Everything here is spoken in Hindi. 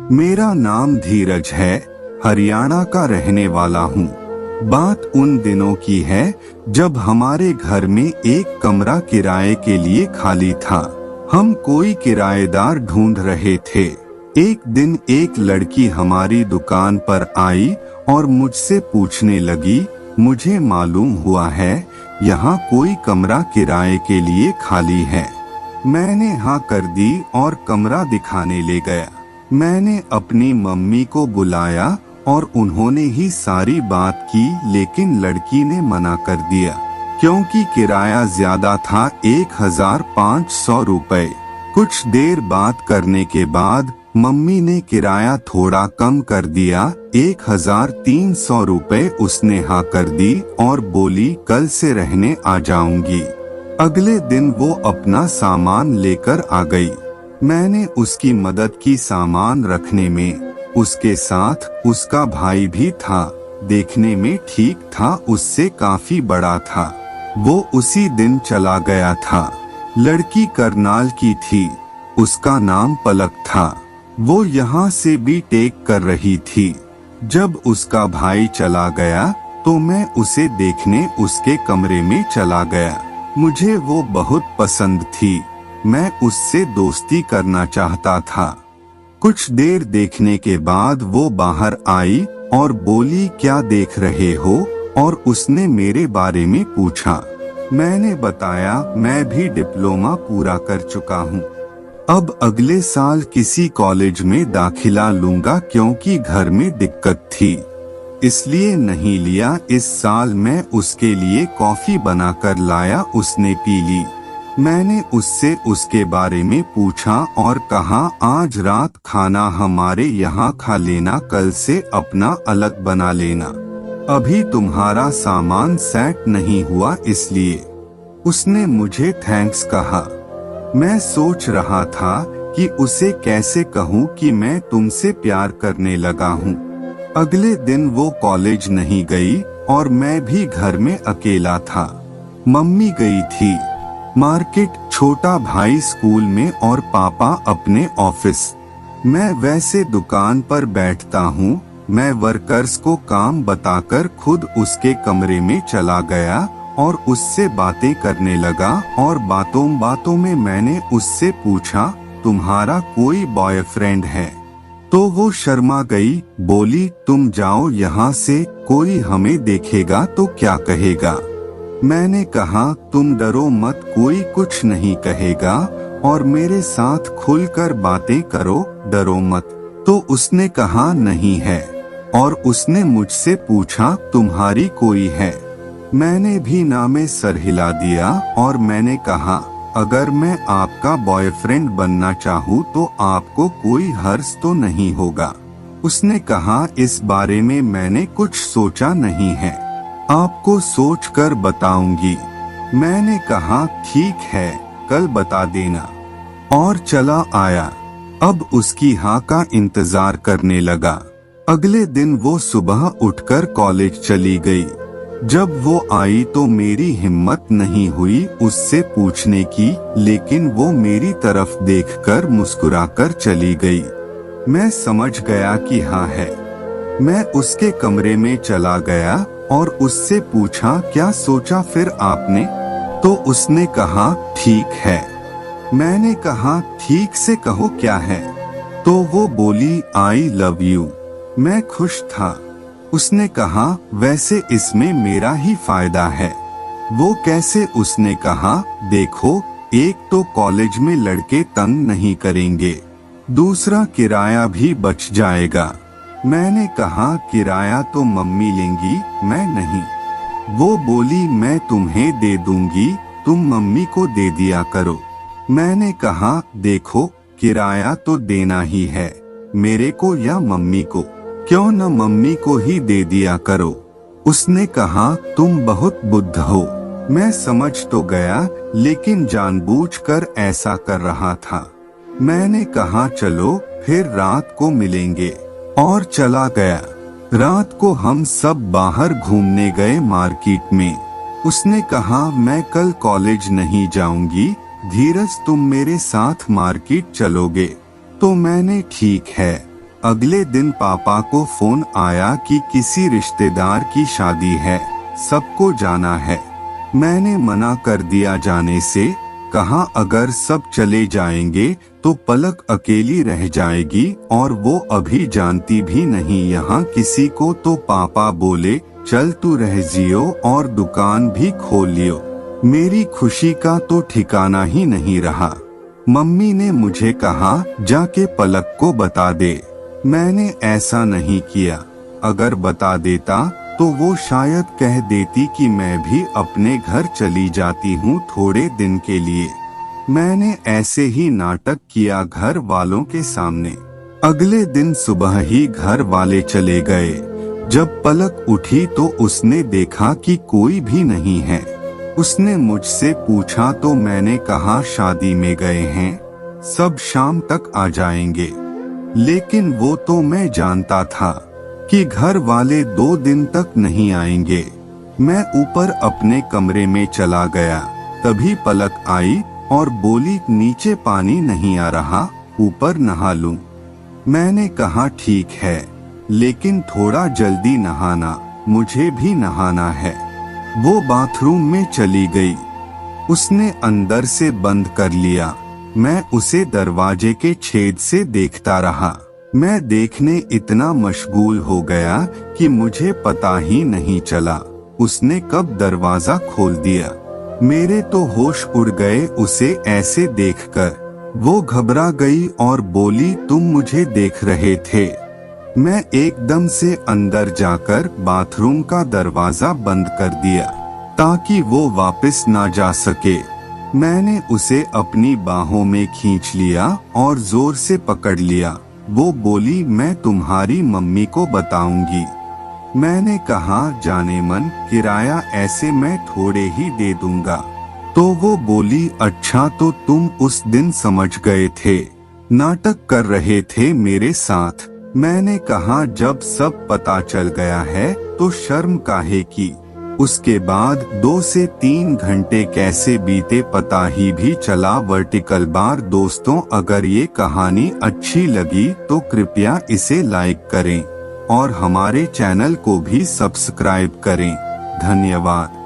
मेरा नाम धीरज है, हरियाणा का रहने वाला हूँ। बात उन दिनों की है जब हमारे घर में एक कमरा किराए के लिए खाली था। हम कोई किराएदार ढूंढ रहे थे। एक दिन एक लड़की हमारी दुकान पर आई और मुझसे पूछने लगी, मुझे मालूम हुआ है यहाँ कोई कमरा किराए के लिए खाली है। मैंने हाँ कर दी और कमरा दिखाने ले गया। मैंने अपनी मम्मी को बुलाया और उन्होंने ही सारी बात की, लेकिन लड़की ने मना कर दिया क्योंकि किराया ज्यादा था, 1500 रुपए। कुछ देर बात करने के बाद मम्मी ने किराया थोड़ा कम कर दिया, 1300 रुपए उसने हाँ कर दी और बोली कल से रहने आ जाऊंगी। अगले दिन वो अपना सामान लेकर आ गई। मैंने उसकी मदद की सामान रखने में। उसके साथ उसका भाई भी था। देखने में ठीक था, उससे काफी बड़ा था। वो उसी दिन चला गया था। लड़की करनाल की थी, उसका नाम पलक था। वो यहाँ से भी टेक कर रही थी। जब उसका भाई चला गया तो मैं उसे देखने उसके कमरे में चला गया। मुझे वो बहुत पसंद थी। मैं उससे दोस्ती करना चाहता था। कुछ देर देखने के बाद वो बाहर आई और बोली क्या देख रहे हो, और उसने मेरे बारे में पूछा। मैंने बताया मैं भी डिप्लोमा पूरा कर चुका हूँ। अब अगले साल किसी कॉलेज में दाखिला लूंगा क्योंकि घर में दिक्कत थी, इसलिए नहीं लिया। इस साल मैं उसके लिए कॉफी बनाकर लाया, उसने पी ली। मैंने उससे उसके बारे में पूछा और कहा आज रात खाना हमारे यहाँ खा लेना, कल से अपना अलग बना लेना। अभी तुम्हारा सामान सेट नहीं हुआ इसलिए। उसने मुझे थैंक्स कहा। मैं सोच रहा था कि उसे कैसे कहूँ कि मैं तुमसे प्यार करने लगा हूँ। अगले दिन वो कॉलेज नहीं गई और मैं भी घर में अकेला था। मम्मी गई थी मार्केट, छोटा भाई स्कूल में और पापा अपने ऑफिस। मैं वैसे दुकान पर बैठता हूँ। मैं वर्कर्स को काम बताकर खुद उसके कमरे में चला गया और उससे बातें करने लगा। और बातों बातों में मैंने उससे पूछा तुम्हारा कोई बॉयफ्रेंड है? तो वो शर्मा गई, बोली तुम जाओ यहाँ से, कोई हमें देखेगा तो क्या कहेगा। मैंने कहा तुम डरो मत, कोई कुछ नहीं कहेगा और मेरे साथ खुलकर बातें करो, डरो मत। तो उसने कहा नहीं है और उसने मुझसे पूछा तुम्हारी कोई है? मैंने भी ना में सर हिला दिया और मैंने कहा अगर मैं आपका बॉयफ्रेंड बनना चाहूँ तो आपको कोई हर्ज तो नहीं होगा। उसने कहा इस बारे में मैंने कुछ सोचा नहीं है, आपको सोचकर बताऊंगी। मैंने कहा ठीक है, कल बता देना, और चला आया। अब उसकी हाँ का इंतजार करने लगा। अगले दिन वो सुबह उठकर कॉलेज चली गई। जब वो आई तो मेरी हिम्मत नहीं हुई उससे पूछने की, लेकिन वो मेरी तरफ देखकर मुस्कुराकर चली गई। मैं समझ गया कि हाँ है। मैं उसके कमरे में चला गया और उससे पूछा क्या सोचा फिर आपने? तो उसने कहा ठीक है। मैंने कहा ठीक से कहो क्या है? तो वो बोली आई लव यू। मैं खुश था। उसने कहा वैसे इसमें मेरा ही फायदा है। वो कैसे? उसने कहा देखो, एक तो कॉलेज में लड़के तंग नहीं करेंगे, दूसरा किराया भी बच जाएगा। मैंने कहा किराया तो मम्मी लेंगी, मैं नहीं। वो बोली मैं तुम्हें दे दूंगी, तुम मम्मी को दे दिया करो। मैंने कहा देखो, किराया तो देना ही है, मेरे को या मम्मी को, क्यों न मम्मी को ही दे दिया करो। उसने कहा तुम बहुत बुद्ध हो। मैं समझ तो गया, लेकिन जानबूझकर ऐसा कर रहा था। मैंने कहा चलो फिर रात को मिलेंगे, और चला गया। रात को हम सब बाहर घूमने गए मार्केट में। उसने कहा मैं कल कॉलेज नहीं जाऊंगी, धीरज तुम मेरे साथ मार्केट चलोगे? तो मैंने ठीक है। अगले दिन पापा को फोन आया कि किसी रिश्तेदार की शादी है, सबको जाना है। मैंने मना कर दिया जाने से, कहा अगर सब चले जाएंगे तो पलक अकेली रह जाएगी और वो अभी जानती भी नहीं यहाँ किसी को। तो पापा बोले चल तू रह जियो और दुकान भी खोल लियो। मेरी खुशी का तो ठिकाना ही नहीं रहा। मम्मी ने मुझे कहा जाके पलक को बता दे। मैंने ऐसा नहीं किया। अगर बता देता तो वो शायद कह देती कि मैं भी अपने घर चली जाती हूँ थोड़े दिन के लिए। मैंने ऐसे ही नाटक किया घर वालों के सामने। अगले दिन सुबह ही घर वाले चले गए। जब पलक उठी तो उसने देखा कि कोई भी नहीं है। उसने मुझसे पूछा तो मैंने कहा शादी में गए हैं, सब शाम तक आ जाएंगे। लेकिन वो तो मैं जानता था कि घर वाले 2 दिन तक नहीं आएंगे। मैं ऊपर अपने कमरे में चला गया। तभी पलक आई और बोली नीचे पानी नहीं आ रहा, ऊपर नहा लूं। मैंने कहा ठीक है, लेकिन थोड़ा जल्दी नहाना, मुझे भी नहाना है। वो बाथरूम में चली गई। उसने अंदर से बंद कर लिया। मैं उसे दरवाजे के छेद से देखता रहा। मैं देखने इतना मशगूल हो गया कि मुझे पता ही नहीं चला उसने कब दरवाजा खोल दिया। मेरे तो होश उड़ गए उसे ऐसे देखकर। वो घबरा गई और बोली तुम मुझे देख रहे थे। मैं एकदम से अंदर जाकर बाथरूम का दरवाजा बंद कर दिया ताकि वो वापस ना जा सके। मैंने उसे अपनी बाहों में खींच लिया और जोर से पकड़ लिया। वो बोली मैं तुम्हारी मम्मी को बताऊंगी। मैंने कहा जाने मन, किराया ऐसे मैं थोड़े ही दे दूंगा। तो वो बोली अच्छा तो तुम उस दिन समझ गए थे, नाटक कर रहे थे मेरे साथ। मैंने कहा जब सब पता चल गया है तो शर्म काहे की। उसके बाद 2 से 3 घंटे कैसे बीते पता ही भी चला। वर्टिकल बार दोस्तों, अगर ये कहानी अच्छी लगी तो कृपया इसे लाइक करें और हमारे चैनल को भी सब्सक्राइब करें। धन्यवाद।